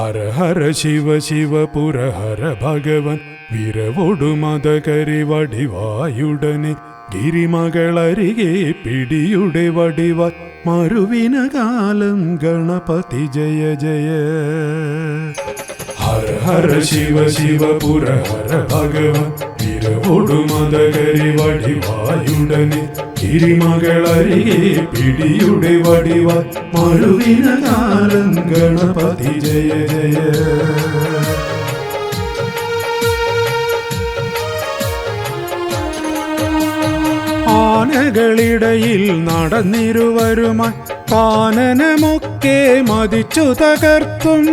ഹര ഹര ശിവ ശിവ പുര ഹര ഭഗവൻ വിരവൊടുമതകരി വടിവായുടനെ ഗിരിമകളരികെ പിടിയുടെ വടിവായി മരുവിന കാലം ഗണപതി ജയ ജയ. ഹര ഹര ശിവ ശിവ പുര ഹര ഭഗവൻ വിരവൊടുമതകരി വടിവായുടനെ ഗിരിമകളരികെ പിടിയുടെ വടിവായി മരുവിന കാലം ഗണപതി ജയ ജയ. ആനകളിടയിൽ നടന്നിരുവരുമായി കാനനമൊക്കെ മതിച്ചു തകർത്തും.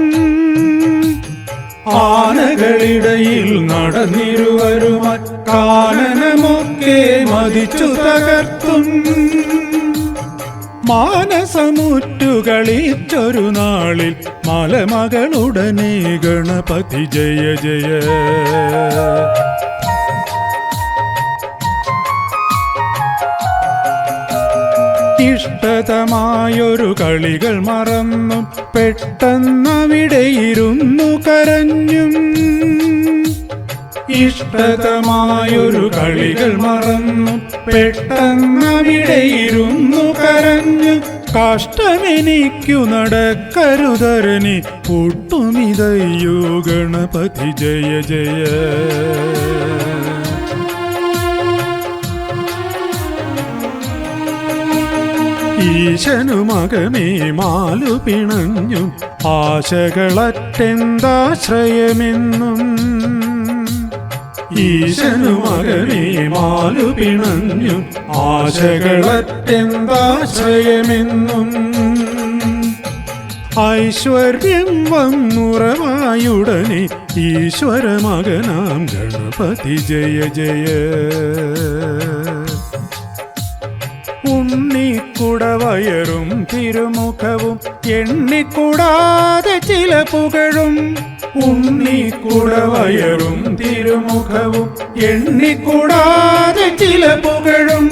ആനകളിടയിൽ നടന്നിരുവരുമായി കാനനമൊക്കെ മതിച്ചു തകർത്തും. മാനസമുറ്റുകളിച്ചൊരു നാളിൽ മലമകളുടനെ ഗണപതി ജയ ജയ. ഇഷ്ടതമായൊരു കളികൾ മറന്നും പെട്ടെന്നവിടെയിരുന്നു കരഞ്ഞും. ഇഷ്ടതമായൊരു കളികൾ മറന്നും പെട്ടെന്നവിടെയിരുന്നു കരഞ്ഞും. കഷ്ടമെനിക്കു നടക്കരുതരനി ഒട്ടുമിതയ്യോ ഗണപതി ജയ ജയ. ഈശനുമകമേ മാലു പിണഞ്ഞും ആശകളറ്റെന്താശ്രയമെന്നും. ഈശനുമകമേ മാലു പിണഞ്ഞും ആശകളറ്റെന്താശ്രയമെന്നും. ഐശ്വര്യം വന്നുറവായുടനെ ഈശ്വരമകനാം ഗണപതി ജയ ജയ. ഉണ്ണിക്കുടവയറും തിരുമുഖവും എണ്ണിക്കൂടാതെ ചില പുകഴും. ഉണ്ണിക്കുടവയറും തിരുമുഖവും എണ്ണിക്കൂടാതെ ചില പുകഴും.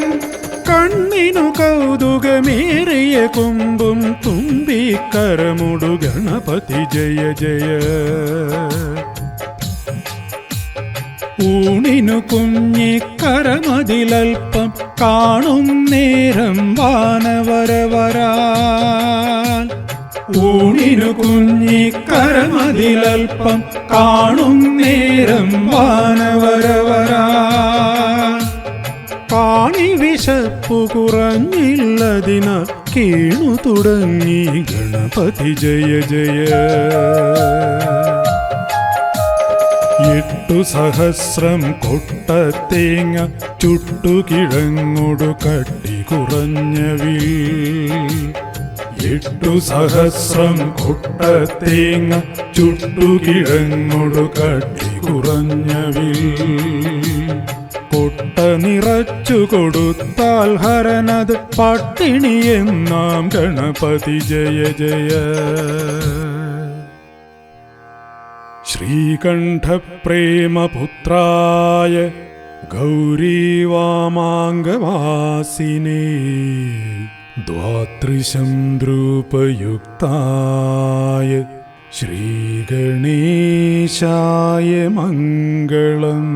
കണ്ണിനു കൗതുകമേറിയ കൊമ്പും തുമ്പിക്കരമുടു ഗണപതി ജയ ജയ. ഊണിനു കുഞ്ഞിക്കരമതിലൽപ്പം കാണും നേരം വാനവരവരാൽ. ഊണിനു കുഞ്ഞിക്കരമതിലൽപ്പം കാണും നേരം വാനവരവരാൽ. കാണി വിശപ്പു കുറഞ്ഞില്ലതിനാൽ കീണു തുടങ്ങി ഗണപതി ജയ ജയ. 8 സഹസ്രം കൊട്ടത്തേങ്ങ ചുട്ടുകിഴങ്ങോടു കട്ടി കുറഞ്ഞവിൽ. 8 സഹസ്രം കൊട്ടത്തേങ്ങ ചുട്ടുകിഴങ്ങോടു കട്ടി കുറഞ്ഞവിൽ. കൊട്ട നിറച്ചു കൊടുത്താൽ ഹരനത് പട്ടിണിയെന്നാം ഗണപതി ജയ ജയ. ശ്രീകണ്ഠപ്രേമപുത്രായ ഗൗരീവാമാംഗവാസിനേ ദ്വാത്രിശം ദ്രൂപയുക്തായ ശ്രീഗണേശായ മംഗളം.